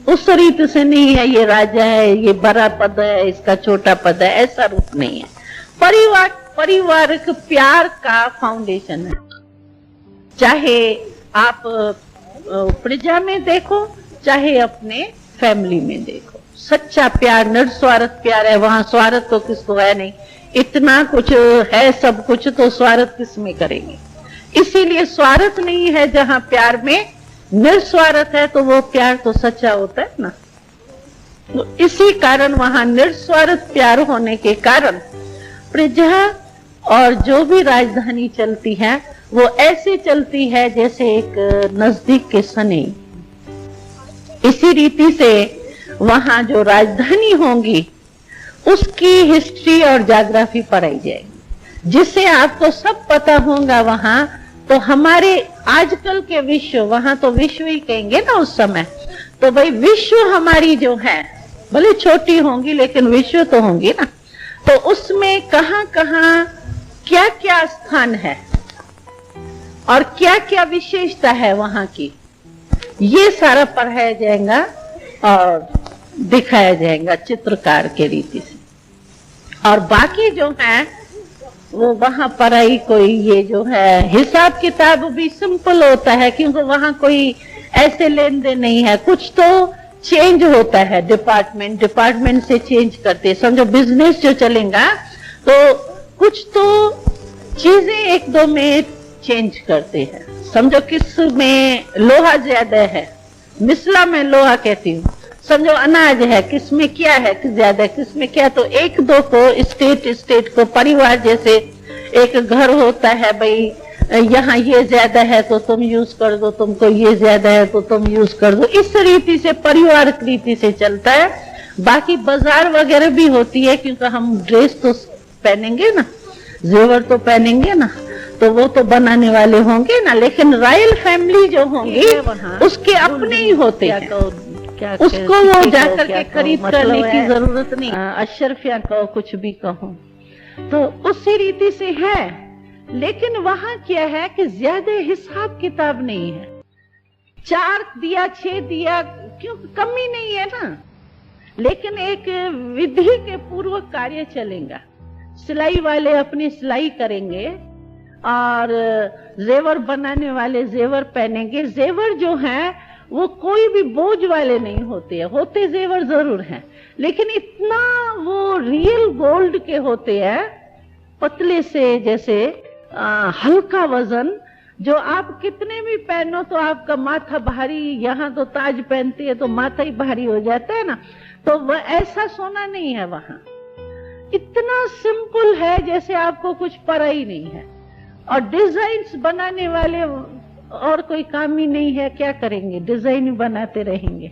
उस रीति से नहीं है ये राजा है, ये बड़ा पद है, इसका छोटा पद है, ऐसा रूप नहीं है। परिवार पारिवारिक प्यार का फाउंडेशन है। चाहे आप प्रजा में देखो, चाहे अपने फैमिली में देखो, सच्चा प्यार, निस्वार्थ प्यार है। वहां स्वार्थ तो किसको है नहीं, इतना कुछ है सब कुछ, तो स्वार्थ किस में करेंगे। इसीलिए स्वार्थ नहीं है जहां प्यार में निस्वार्थ है, तो वो प्यार तो सच्चा होता है ना। तो इसी कारण वहां निस्वार्थ प्यार होने के कारण प्रजा और जो भी राजधानी चलती है वो ऐसे चलती है जैसे एक नजदीक के सने। इसी रीति से वहां जो राजधानी होंगी उसकी हिस्ट्री और ज्योग्राफी पढ़ाई जाएगी, जिससे आपको सब पता होगा। वहां तो हमारे आजकल के विश्व, वहां तो विश्व ही कहेंगे ना उस समय, तो भाई विश्व हमारी जो है भले छोटी होंगी लेकिन विश्व तो होंगी ना। तो उसमें कहां कहां क्या क्या स्थान है और क्या क्या विशेषता है वहां की, ये सारा पढ़ाया जाएगा और दिखाया जाएगा चित्रकार के रीति से। और बाकी जो है वो वहां पढ़ाई कोई ये जो है हिसाब किताब भी सिंपल होता है, क्योंकि वहां कोई ऐसे लेन देन नहीं है। कुछ तो चेंज होता है, डिपार्टमेंट से चेंज करते, समझो बिजनेस जो चलेगा तो कुछ तो चीजें एक दो में चेंज करते हैं। समझो किस में लोहा ज्यादा है, मिसला में लोहा कहती हूँ, समझो अनाज है, किस में क्या है, किस ज्यादा है, किस में क्या, तो एक दो को स्टेट को परिवार जैसे एक घर होता है, भाई यहाँ ये ज्यादा है तो तुम यूज कर दो, तुमको ये ज्यादा है तो तुम यूज कर दो, इस रीति से परिवार रीति से चलता है। बाकी बाजार वगैरह भी होती है, क्योंकि हम ड्रेस तो पहनेंगे ना, जेवर तो पहनेंगे ना, तो वो तो बनाने वाले होंगे ना। लेकिन रॉयल फैमिली जो होंगी उसके अपने ही होते हैं, क्या उसको वो जाकर के खरीद करने की जरूरत नहीं। अशरफिया कहो, कुछ भी कहो, तो उसी रीति से है। लेकिन वहां क्या है कि ज्यादा हिसाब किताब नहीं है, 4 दिया 6 दिया, क्यों कमी नहीं है ना। लेकिन एक विधि के पूर्वक कार्य चलेगा, सिलाई वाले अपनी सिलाई करेंगे और जेवर बनाने वाले जेवर पहनेंगे। जेवर जो है वो कोई भी बोझ वाले नहीं होते हैं, होते जेवर जरूर हैं, लेकिन इतना वो रियल गोल्ड के होते हैं, पतले से, जैसे हल्का वजन, जो आप कितने भी पहनो तो आपका माथा भारी, यहाँ तो ताज पहनती है तो माथा ही भारी हो जाता है ना, तो वह ऐसा सोना नहीं है वहां, इतना सिंपल है जैसे आपको कुछ पता ही नहीं है। और डिजाइन्स बनाने वाले और कोई काम ही नहीं है, क्या करेंगे, डिजाइन ही बनाते रहेंगे।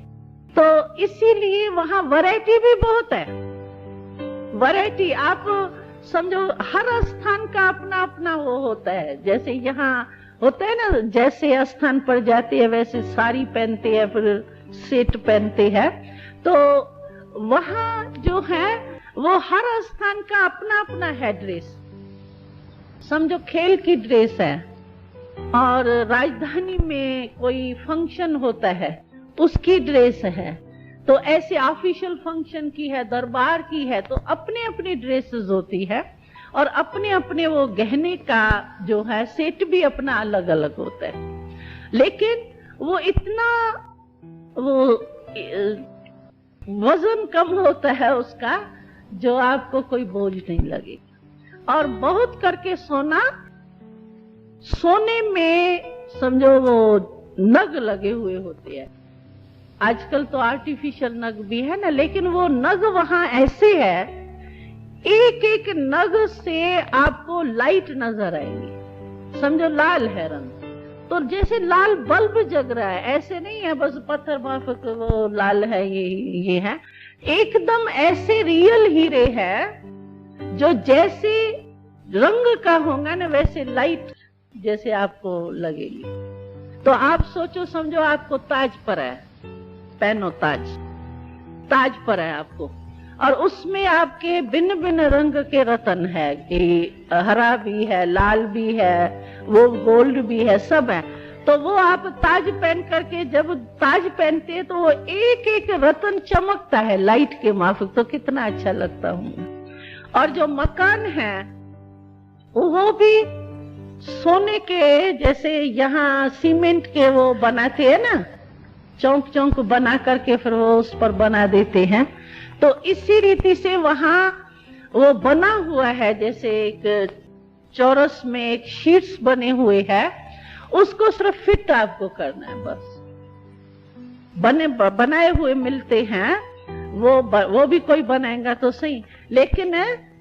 तो इसीलिए वहां वैरायटी भी बहुत है। वैरायटी आप समझो, हर स्थान का अपना अपना वो होता है। जैसे यहाँ होता है ना, जैसे स्थान पर जाते हैं वैसे साड़ी पहनते हैं, फिर सेट पहनते हैं, तो वहां जो है वो हर स्थान का अपना अपना है ड्रेस। समझो खेल की ड्रेस है, और राजधानी में कोई फंक्शन होता है उसकी ड्रेस है, तो ऐसे ऑफिशियल फंक्शन की है, दरबार की है, तो अपने अपनी ड्रेसेस होती है, और अपने अपने वो गहने का जो है सेट भी अपना अलग अलग होता है। लेकिन वो इतना वो वजन कम होता है उसका, जो आपको कोई बोझ नहीं लगेगा। और बहुत करके सोने में समझो वो नग लगे हुए होते हैं। आजकल तो आर्टिफिशियल नग भी है ना, लेकिन वो नग वहां ऐसे है, एक एक नग से आपको लाइट नजर आएंगी। समझो लाल है रंग, तो जैसे लाल बल्ब जग रहा है, ऐसे नहीं है बस पत्थर माफक वो लाल है, ये है एकदम ऐसे रियल हीरे है, जो जैसे रंग का होगा ना वैसे लाइट जैसे आपको लगेगी। तो आप सोचो, समझो आपको ताज पर है, पहनो ताज पर है आपको, और उसमें आपके भिन्न भिन्न रंग के रतन है, कि हरा भी है, लाल भी है, वो गोल्ड भी है, सब है। तो वो आप ताज पहन करके जब ताज पहनते हैं तो वो एक एक रतन चमकता है लाइट के माफिक, तो कितना अच्छा लगता हूँ। और जो मकान है वो भी सोने के, जैसे यहाँ सीमेंट के वो बनाते हैं ना, चौंक चौंक बना करके फिर वो उस पर बना देते हैं। तो इसी रीति से वहां वो बना हुआ है, जैसे एक चौरस में एक शीट्स बने हुए हैं, उसको सिर्फ फिट आपको करना है बस। बनाए हुए मिलते हैं, वो भी कोई बनाएगा तो सही, लेकिन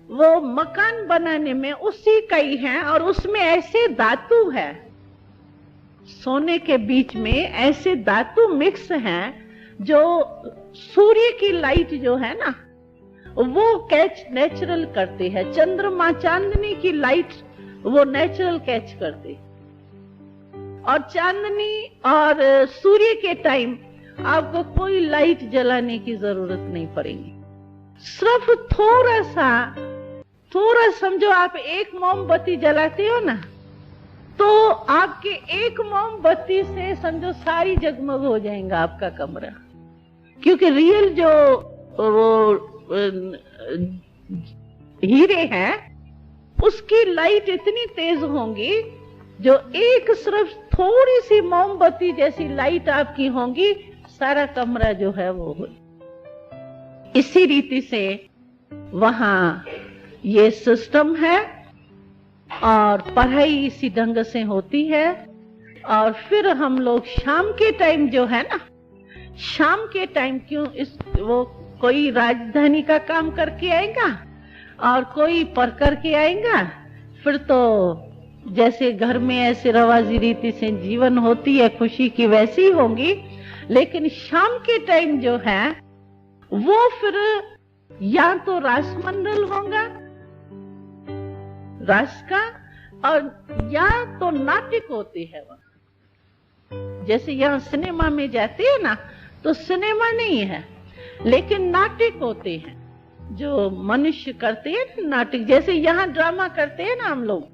वो मकान बनाने में उसी का ही है। और उसमें ऐसे धातु है, सोने के बीच में ऐसे धातु मिक्स हैं जो सूर्य की लाइट जो है ना वो कैच नेचुरल करते हैं। चंद्रमा चांदनी की लाइट वो नेचुरल कैच करते, और चांदनी और सूर्य के टाइम आपको कोई लाइट जलाने की जरूरत नहीं पड़ेगी। सिर्फ थोड़ा समझो, आप एक मोमबत्ती जलाते हो ना, तो आपके एक मोमबत्ती से समझो सारी जगमग हो जाएगा आपका कमरा। क्योंकि रियल जो वो हीरे हैं उसकी लाइट इतनी तेज होंगी, जो एक सिर्फ थोड़ी सी मोमबत्ती जैसी लाइट आपकी होगी, सारा कमरा जो है वो हो। इसी रीति से वहां ये सिस्टम है, और पढ़ाई इसी ढंग से होती है। और फिर हम लोग शाम के टाइम जो है ना, शाम के टाइम क्यों वो कोई राजधानी का काम करके आएगा और कोई पढ़ करके आएगा, फिर तो जैसे घर में ऐसे रवाजी रीति से जीवन होती है खुशी की, वैसी होंगी। लेकिन शाम के टाइम जो है वो फिर या तो रासमंडल होगा रास का, और या तो नाटक होते हैं वहां। जैसे यहाँ सिनेमा में जाते हैं ना, तो सिनेमा नहीं है लेकिन नाटक होते हैं जो मनुष्य करते हैं नाटक। जैसे यहाँ ड्रामा करते हैं ना हम लोग,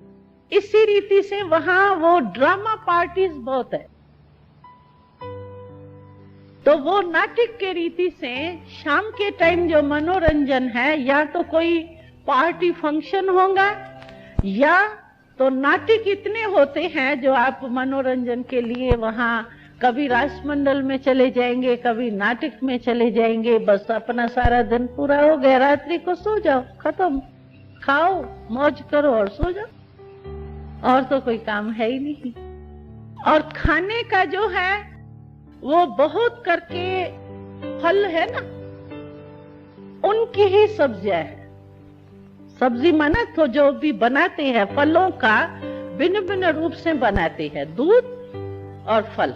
इसी रीति से वहां वो ड्रामा पार्टीज बहुत है। तो वो नाटक के रीति से शाम के टाइम जो मनोरंजन है, या तो कोई पार्टी फंक्शन होगा, या तो नाटक इतने होते हैं जो आप मनोरंजन के लिए वहां कभी रासमंडल में चले जाएंगे, कभी नाटक में चले जाएंगे। बस अपना सारा दिन पूरा हो गया, रात्रि को सो जाओ, खत्म, खाओ मौज करो और सो जाओ, और तो कोई काम है ही नहीं। और खाने का जो है वो बहुत करके फल है ना, उनकी ही सब्जियां है। सब्जी माना तो जो भी बनाते हैं फलों का भिन्न भिन्न रूप से बनाते हैं, दूध और फल,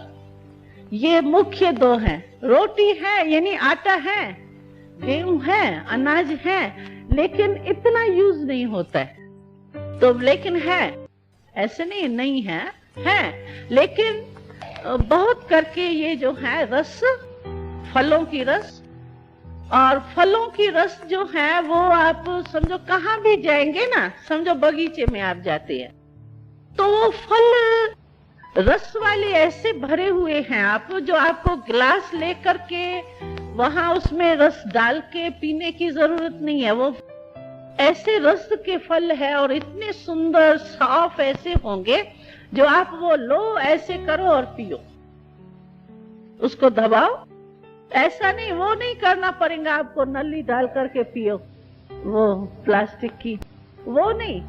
ये मुख्य दो हैं। रोटी है यानी आटा है, गेहूं है, अनाज है, लेकिन इतना यूज नहीं होता है। तो लेकिन है, ऐसे नहीं है, लेकिन बहुत करके ये जो है रस, फलों की रस, और फलों की रस जो है वो आप समझो कहाँ भी जाएंगे ना, समझो बगीचे में आप जाते हैं तो वो फल रस वाले ऐसे भरे हुए हैं, आप जो आपको गिलास लेकर के वहां उसमें रस डाल के पीने की जरूरत नहीं है। वो ऐसे रस के फल है और इतने सुंदर साफ ऐसे होंगे जो आप वो लो, ऐसे करो और पियो, उसको दबाओ। ऐसा नहीं, वो नहीं करना पड़ेगा आपको, नली डाल करके पियो वो प्लास्टिक की, वो नहीं,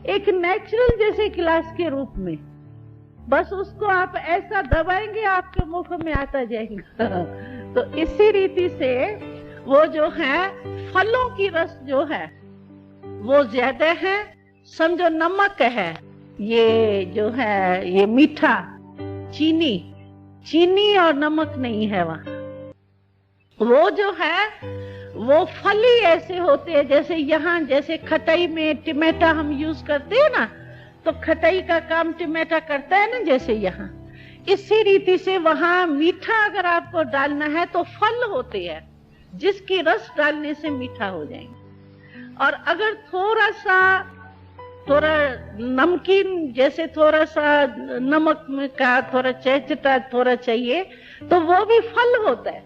एक नेचुरल जैसे गिलास के रूप में, बस उसको आप ऐसा दबाएंगे आपके मुख में आता जाएगा। तो इसी रीति से वो जो है फलों की रस जो है वो ज्यादा है। समझो नमक है, ये जो है ये मीठा, चीनी और नमक नहीं है वहां। वो जो है वो फल ही ऐसे होते हैं, जैसे यहाँ जैसे खटाई में टमाटा हम यूज करते हैं ना, तो खटाई का काम टमाटा करता है ना, जैसे यहाँ इसी रीति से वहां मीठा अगर आपको डालना है तो फल होते हैं जिसकी रस डालने से मीठा हो जाएंगे। और अगर थोड़ा नमकीन, जैसे थोड़ा सा नमक का थोड़ा चहचटा थोड़ा चाहिए, तो वो भी फल होता है।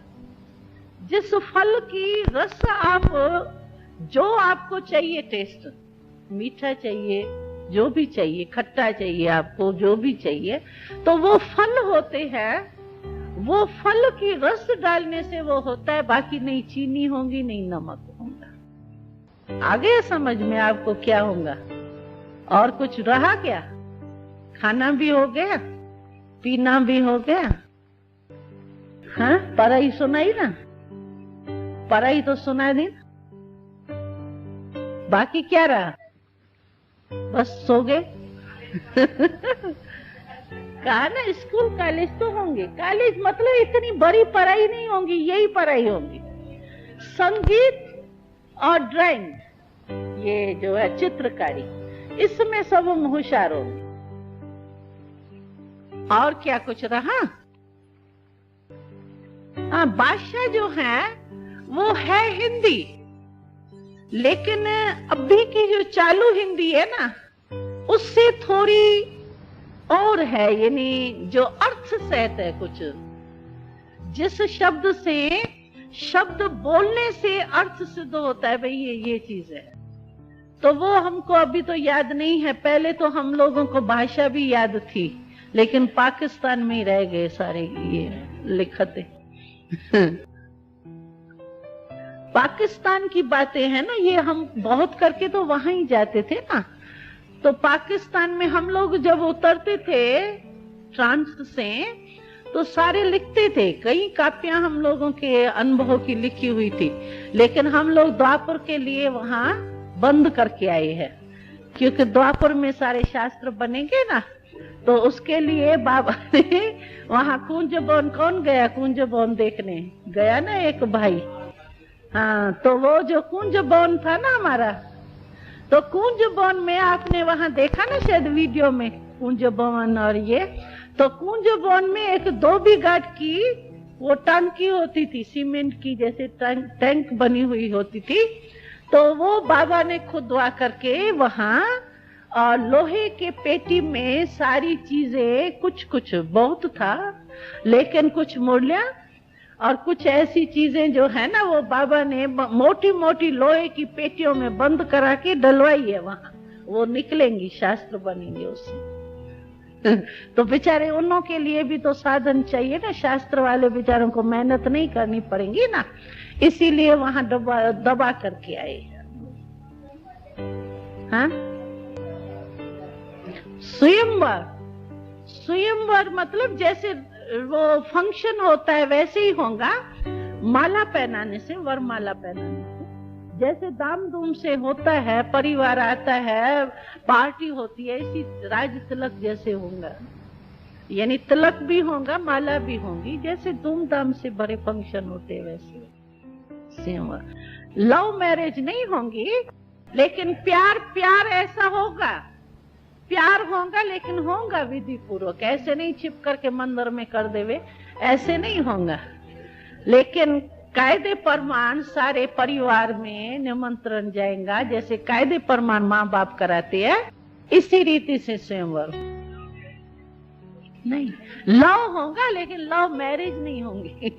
जिस फल की रस आप जो आपको चाहिए टेस्ट, मीठा चाहिए, जो भी चाहिए, खट्टा चाहिए आपको, जो भी चाहिए, तो वो फल होते हैं। वो फल की रस डालने से वो होता है, बाकी नहीं चीनी होगी, नहीं नमक होगा। आ गया समझ में आपको क्या होगा? और कुछ रहा क्या? खाना भी हो गया, पीना भी हो गया। हाँ, पढ़ाई सुनाई ना, पढ़ाई तो सुना दी ना, बाकी क्या रहा? बस सो गए। कहा ना, स्कूल कॉलेज तो होंगे। कॉलेज मतलब इतनी बड़ी पढ़ाई नहीं होगी, यही पढ़ाई होगी। संगीत और ड्राइंग, ये जो है चित्रकारी, इसमें सब हम होशियार होंगे। और क्या कुछ रहा? हाँ, भाषा जो है वो है हिंदी, लेकिन अभी की जो चालू हिंदी है ना, उससे थोड़ी और है, यानी जो अर्थ सहित है कुछ। जिस शब्द से, शब्द बोलने से अर्थ सिद्ध होता है, भाई ये चीज है, तो वो हमको अभी तो याद नहीं है। पहले तो हम लोगों को भाषा भी याद थी, लेकिन पाकिस्तान में ही रह गए सारे ये लिखते। पाकिस्तान की बातें हैं ना, ये हम बहुत करके तो वहां ही जाते थे ना। तो पाकिस्तान में हम लोग जब उतरते थे ट्रांस से, तो सारे लिखते थे। कई कापियां हम लोगों के अनुभव की लिखी हुई थी, लेकिन हम लोग द्वापर के लिए वहां बंद करके आए हैं, क्योंकि द्वापर में सारे शास्त्र बनेंगे ना, तो उसके लिए बाबा ने वहां कुंजबन, कौन गया कुंजबन देखने गया ना एक भाई, हाँ, तो वो जो कुंजबन था ना हमारा, तो कुंजबन में आपने वहां देखा ना शायद वीडियो में, कुंजबन और ये, तो कुंजबन में एक धोबी घाट की वो टंकी होती थी, सीमेंट की जैसे टैंक बनी हुई होती थी। तो वो बाबा ने खुदवा करके वहां और लोहे के पेटी में सारी चीजें, कुछ कुछ बहुत था, लेकिन कुछ मूल्य और कुछ ऐसी चीजें जो है ना, वो बाबा ने मोटी मोटी लोहे की पेटियों में बंद करा के डलवाई है वहां। वो निकलेंगी, शास्त्र बनेंगे उससे। तो बेचारे उन्हों के लिए भी तो साधन चाहिए ना, शास्त्र वाले बेचारों को मेहनत नहीं करनी पड़ेगी ना, इसीलिए वहां दबा करके आए। हाँ, स्वयंवर, स्वयंवर मतलब जैसे वो फंक्शन होता है वैसे ही होगा। माला पहनाने से, वरमाला पहनाने से, जैसे दाम धूम से होता है, परिवार आता है, पार्टी होती है, इसी राज तिलक जैसे होगा, यानी तिलक भी होगा, माला भी होगी, जैसे धूमधाम से बड़े फंक्शन होते हैं वैसे सेम। लव मैरिज नहीं होंगी, लेकिन प्यार प्यार ऐसा होगा, प्यार होगा, लेकिन होगा विधि पूर्वक। ऐसे नहीं छिप करके मंदिर में कर देवे, ऐसे नहीं होगा, लेकिन कायदे प्रमाण सारे परिवार में निमंत्रण जाएगा, जैसे कायदे प्रमाण माँ बाप कराते हैं, इसी रीति से स्वयंवर। नहीं, लव होगा, लेकिन लव मैरिज नहीं होंगी।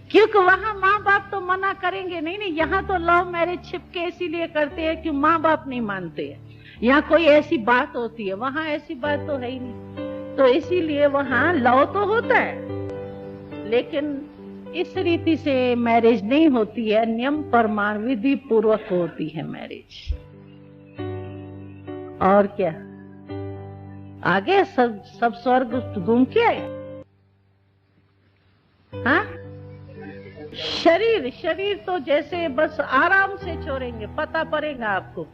क्योंकि वहां माँ बाप तो मना करेंगे नहीं। नहीं, यहाँ तो लव मैरिज छिपके इसीलिए करते हैं कि माँ बाप नहीं मानते हैं। यहाँ कोई ऐसी बात होती है, वहां ऐसी बात तो है ही नहीं, तो इसीलिए वहां लव तो होता है, लेकिन इस रीति से मैरिज नहीं होती है, नियम प्रमाण विधि पूर्वक होती है मैरिज। और क्या आगे सब स्वर्ग घूम के आए। हाँ, शरीर तो जैसे बस आराम से छोड़ेंगे, पता पड़ेगा आपको,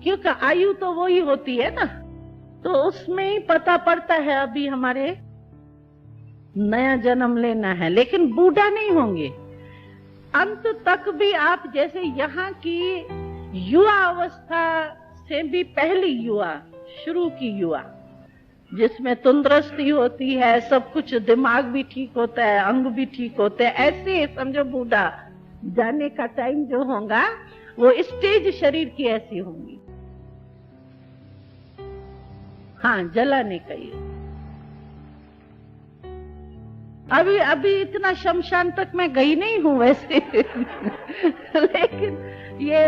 क्योंकि आयु तो वही होती है ना, तो उसमें ही पता पड़ता है अभी हमारे नया जन्म लेना है, लेकिन बूढ़ा नहीं होंगे। अंत तक भी आप जैसे यहाँ की युवा अवस्था से भी पहली युवा, शुरू की युवा, जिसमें तंदुरुस्ती होती है, सब कुछ, दिमाग भी ठीक होता है, अंग भी ठीक होते हैं, ऐसे समझो बूढ़ा जाने का टाइम जो होगा, वो स्टेज शरीर की ऐसी होंगी। हाँ, जलाने का ही। अभी अभी इतना शमशान तक मैं गई नहीं हूँ वैसे लेकिन ये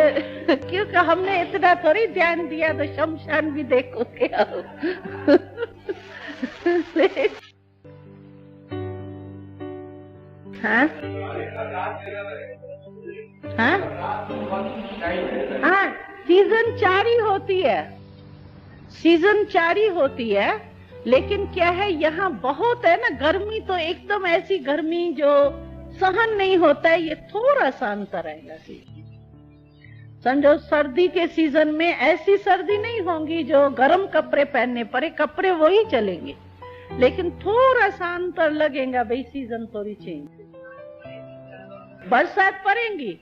क्योंकि हमने इतना थोड़ी ध्यान दिया तो शमशान भी देखो क्या हाँ हाँ हाँ, सीजन 4 ही होती है, सीजन 4 ही होती है। लेकिन क्या है यहाँ बहुत है ना गर्मी, तो एकदम ऐसी गर्मी जो सहन नहीं होता है, ये थोड़ा सा अंतर आएगा। समझो सर्दी के सीजन में ऐसी सर्दी नहीं होगी जो गर्म कपड़े पहनने पड़े, कपड़े वही चलेंगे, लेकिन थोड़ा सा अंतर लगेगा। भाई सीजन थोड़ी चेंज, बरसात पड़ेगी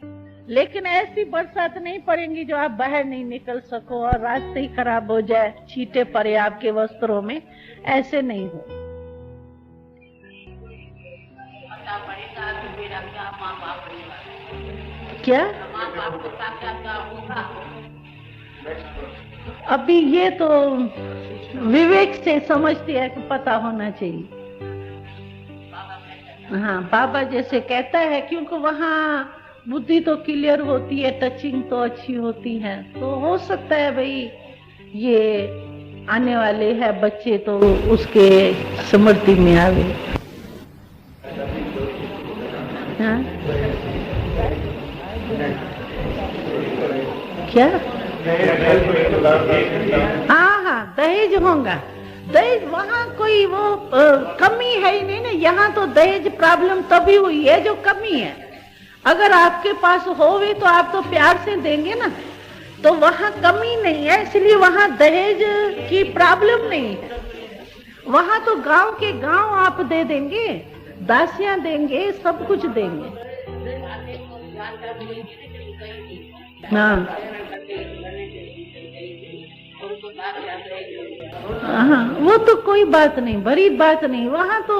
लेकिन ऐसी बरसात नहीं पड़ेगी जो आप बाहर नहीं निकल सको और रास्ते ही खराब हो जाए, छींटे पड़े आपके वस्त्रों में, ऐसे नहीं हो। क्या अभी ये तो विवेक से समझती है कि पता होना चाहिए। हाँ, बाबा जैसे कहता है, क्योंकि वहाँ बुद्धि तो क्लियर होती है, टचिंग तो अच्छी होती है, तो हो सकता है भाई ये आने वाले हैं बच्चे तो उसके स्मृति में आवे। हाँ? क्या? हाँ हाँ, दहेज होगा। दहेज वहाँ कोई वो कमी है ही नहीं ना। यहाँ तो दहेज प्रॉब्लम तभी हुई है जो कमी है। अगर आपके पास होवे तो आप तो प्यार से देंगे ना, तो वहाँ कमी नहीं है, इसलिए वहाँ दहेज की प्रॉब्लम नहीं है। वहाँ तो गांव के गांव आप दे देंगे, दासियां देंगे, सब कुछ देंगे। हाँ हाँ, वो तो कोई बात नहीं, बड़ी बात नहीं। वहाँ तो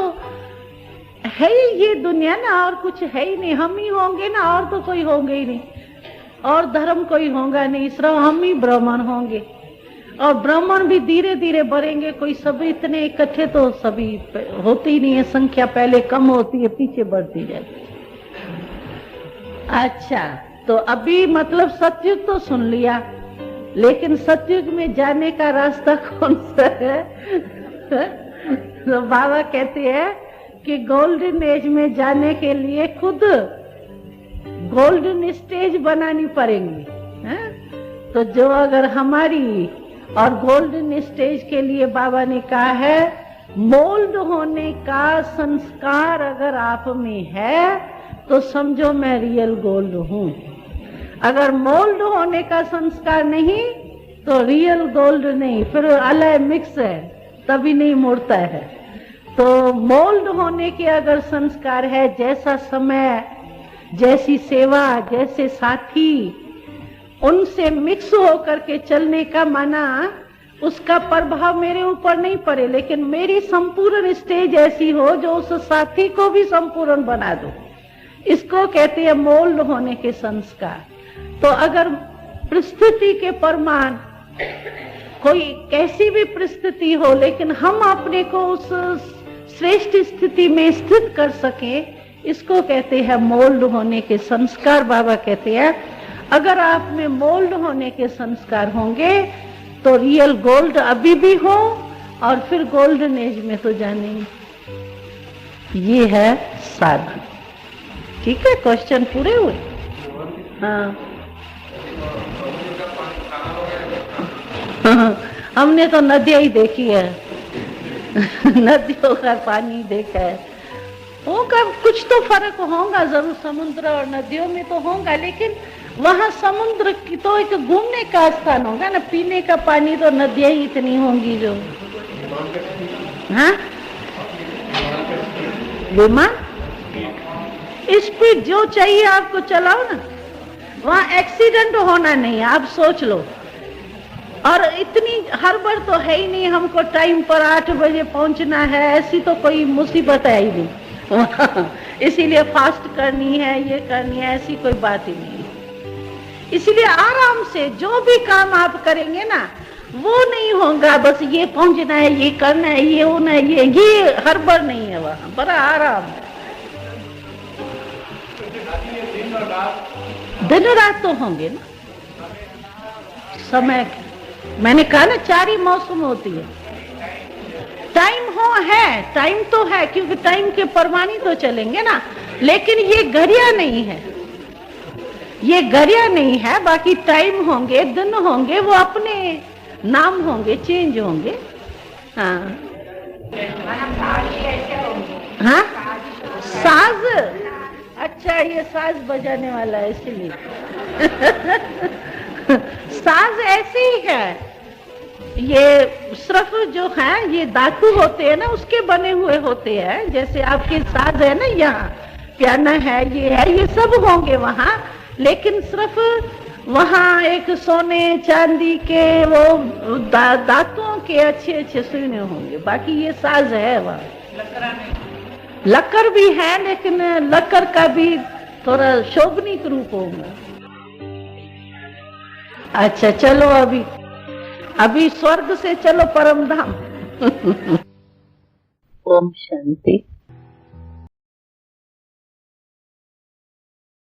है ही ये दुनिया ना, और कुछ है ही नहीं। हम ही होंगे ना, और तो कोई होंगे ही नहीं, और धर्म कोई होगा नहीं, सिर्फ हम ही ब्राह्मण होंगे। और ब्राह्मण भी धीरे धीरे बढ़ेंगे, कोई सभी इतने इकट्ठे तो सभी होती ही नहीं है, संख्या पहले कम होती है, पीछे बढ़ती जाती है। अच्छा, तो अभी मतलब सतयुग तो सुन लिया, लेकिन सतयुग में जाने का रास्ता कौन सा है? तो बाबा कहते हैं कि गोल्डन एज में जाने के लिए खुद गोल्डन स्टेज बनानी पड़ेगी। तो जो अगर हमारी, और गोल्डन स्टेज के लिए बाबा ने कहा है मोल्ड होने का संस्कार अगर आप में है तो समझो मैं रियल गोल्ड हूँ। अगर मोल्ड होने का संस्कार नहीं तो रियल गोल्ड नहीं, फिर अलग मिक्स है, तभी नहीं मुड़ता है। तो मोल्ड होने के अगर संस्कार है, जैसा समय, जैसी सेवा, जैसे साथी, उनसे मिक्स होकर के चलने का माना उसका प्रभाव मेरे ऊपर नहीं पड़े, लेकिन मेरी संपूर्ण स्टेज ऐसी हो जो उस साथी को भी संपूर्ण बना दो। इसको कहते हैं मोल्ड होने के संस्कार। तो अगर परिस्थिति के प्रमाण, कोई कैसी भी परिस्थिति हो, लेकिन हम अपने को उस श्रेष्ठ स्थिति में स्थित कर सके, इसको कहते हैं मोल्ड होने के संस्कार। बाबा कहते हैं अगर आप में मोल्ड होने के संस्कार होंगे तो रियल गोल्ड अभी भी हो, और फिर गोल्डन एज में तो जानेंगे। ये है साधन। ठीक है, क्वेश्चन पूरे हुए? हाँ हमने तो नदियाँ ही देखी है नदियों का पानी देखा है। होगा कुछ तो फर्क होगा जरूर, समुद्र और नदियों में तो होगा, लेकिन वहाँ समुद्र की तो एक घूमने का स्थान होगा ना, पीने का पानी तो नदियाँ ही इतनी होंगी जो। हाँ, विमान स्पीड जो चाहिए आपको चलाओ ना, वहाँ एक्सीडेंट होना नहीं, आप सोच लो। और इतनी हड़बड़ तो है ही नहीं, हमको टाइम पर 8 बजे पहुंचना है, ऐसी तो कोई मुसीबत है ही नहीं इसीलिए फास्ट करनी है, ये करनी है, ऐसी कोई बात ही नहीं। इसीलिए आराम से जो भी काम आप करेंगे ना, वो नहीं होगा, बस ये पहुंचना है, ये करना है, ये होना है, ये हड़बड़ नहीं है, वहाँ बड़ा आराम है। दिन रात तो होंगे ना समय। मैंने कहा ना 4 ही मौसम होती है। टाइम है, टाइम तो है, क्योंकि टाइम के परवानी तो चलेंगे ना, लेकिन ये घड़ियां नहीं है, ये घड़ियां नहीं है। बाकी टाइम होंगे, दिन होंगे, वो अपने नाम होंगे, चेंज होंगे। हाँ हाँ, साज, अच्छा ये साज बजाने वाला है इसलिए। साज ऐसे ही है, ये सिर्फ जो है ये धातु होते हैं ना, उसके बने हुए होते हैं। जैसे आपके साज है ना, यहाँ पियाना है, ये सब होंगे वहाँ, लेकिन सिर्फ वहाँ एक सोने चांदी के वो धातुओं के अच्छे अच्छे सुने होंगे। बाकी ये साज है वहाँ। लक्कर भी है, लेकिन लक्कर का भी थोड़ा शोभनीक रूप होगा। अच्छा चलो, अभी स्वर्ग से चलो परम धाम। ओम शांति।